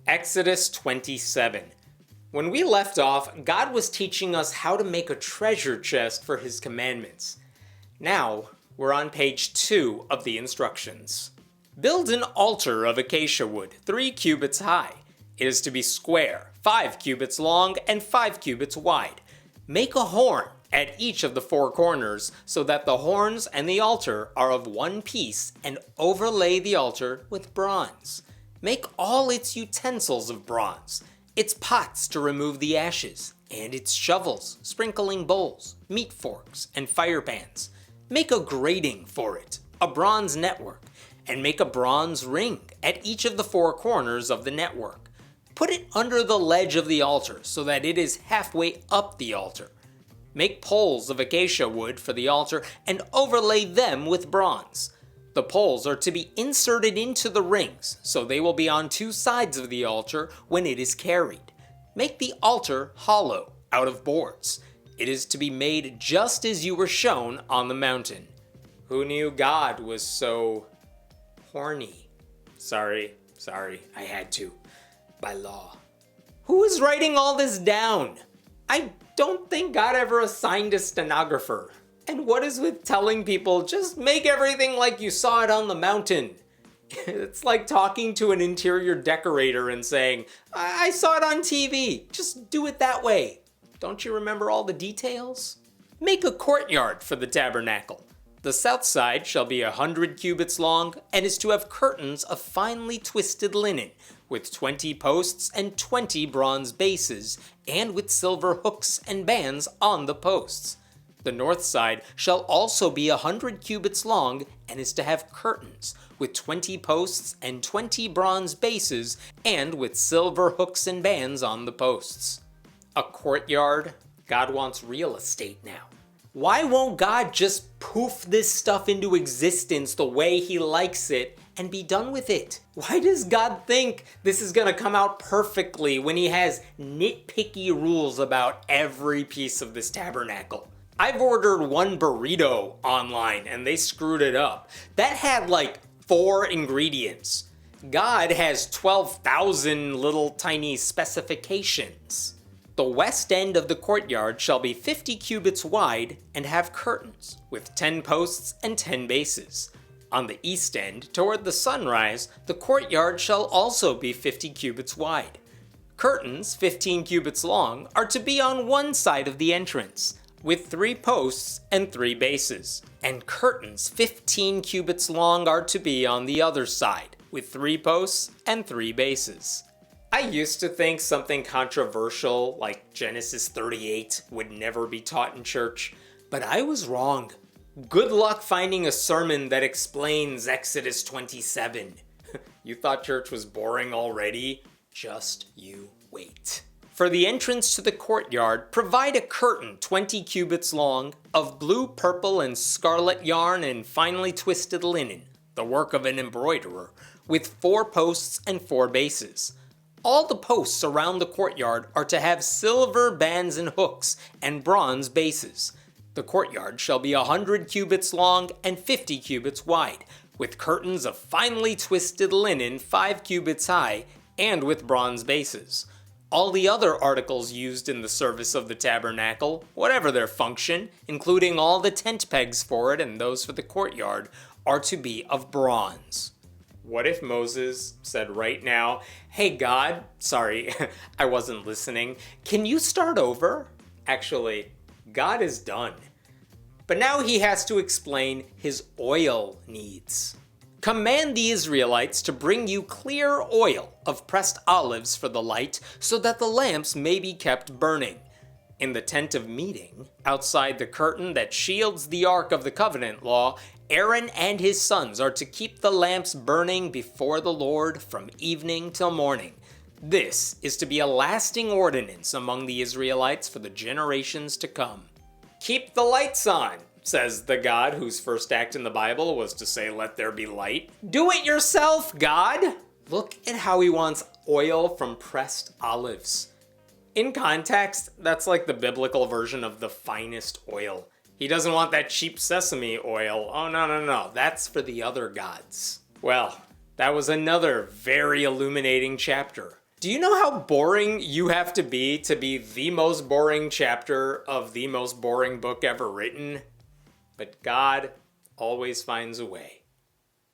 Exodus 27. When we left off, God was teaching us how to make a treasure chest for His commandments. Now, we're on page 2 of the instructions. Build an altar of acacia wood, 3 cubits high. It is to be square, 5 cubits long, and 5 cubits wide. Make a horn at each of the 4 corners so that the horns and the altar are of one piece, and overlay the altar with bronze. Make all its utensils of bronze, its pots to remove the ashes, and its shovels, sprinkling bowls, meat forks, and fire pans. Make a grating for it, a bronze network, and make a bronze ring at each of the 4 corners of the network. Put it under the ledge of the altar so that it is halfway up the altar. Make poles of acacia wood for the altar and overlay them with bronze. The poles are to be inserted into the rings, so they will be on 2 sides of the altar when it is carried. Make the altar hollow, out of boards. It is to be made just as you were shown on the mountain. Who knew God was so horny? Sorry, I had to. By law. Who is writing all this down? I don't think God ever assigned a stenographer. And what is with telling people, just make everything like you saw it on the mountain? It's like talking to an interior decorator and saying, I saw it on TV, just do it that way. Don't you remember all the details? Make a courtyard for the tabernacle. The south side shall be 100 cubits long and is to have curtains of finely twisted linen, with 20 posts and 20 bronze bases, and with silver hooks and bands on the posts. The north side shall also be 100 cubits long and is to have curtains, with 20 posts and 20 bronze bases, and with silver hooks and bands on the posts. A courtyard? God wants real estate now. Why won't God just poof this stuff into existence the way He likes it and be done with it? Why does God think this is gonna come out perfectly when He has nitpicky rules about every piece of this tabernacle? I've ordered one burrito online and they screwed it up. That had like 4 ingredients. God has 12,000 little tiny specifications. The west end of the courtyard shall be 50 cubits wide and have curtains, with 10 posts and 10 bases. On the east end, toward the sunrise, the courtyard shall also be 50 cubits wide. Curtains, 15 cubits long, are to be on one side of the entrance, with 3 posts and 3 bases. And curtains, 15 cubits long, are to be on the other side, with 3 posts and 3 bases. I used to think something controversial like Genesis 38 would never be taught in church, but I was wrong. Good luck finding a sermon that explains Exodus 27. You thought church was boring already? Just you wait. For the entrance to the courtyard, provide a curtain 20 cubits long of blue, purple, and scarlet yarn and finely twisted linen, the work of an embroiderer, with 4 posts and 4 bases. All the posts around the courtyard are to have silver bands and hooks and bronze bases. The courtyard shall be 100 cubits long and 50 cubits wide, with curtains of finely twisted linen 5 cubits high, and with bronze bases. All the other articles used in the service of the tabernacle, whatever their function, including all the tent pegs for it and those for the courtyard, are to be of bronze. What if Moses said right now, hey God, sorry, I wasn't listening, can you start over? Actually, God is done. But now he has to explain his oil needs. Command the Israelites to bring you clear oil of pressed olives for the light, so that the lamps may be kept burning. In the tent of meeting, outside the curtain that shields the ark of the covenant law, Aaron and his sons are to keep the lamps burning before the Lord from evening till morning. This is to be a lasting ordinance among the Israelites for the generations to come. Keep the lights on, says the God whose first act in the Bible was to say, let there be light. Do it yourself, God! Look at how he wants oil from pressed olives. In context, that's like the biblical version of the finest oil. He doesn't want that cheap sesame oil. Oh, no. That's for the other gods. Well, that was another very illuminating chapter. Do you know how boring you have to be the most boring chapter of the most boring book ever written? But God always finds a way.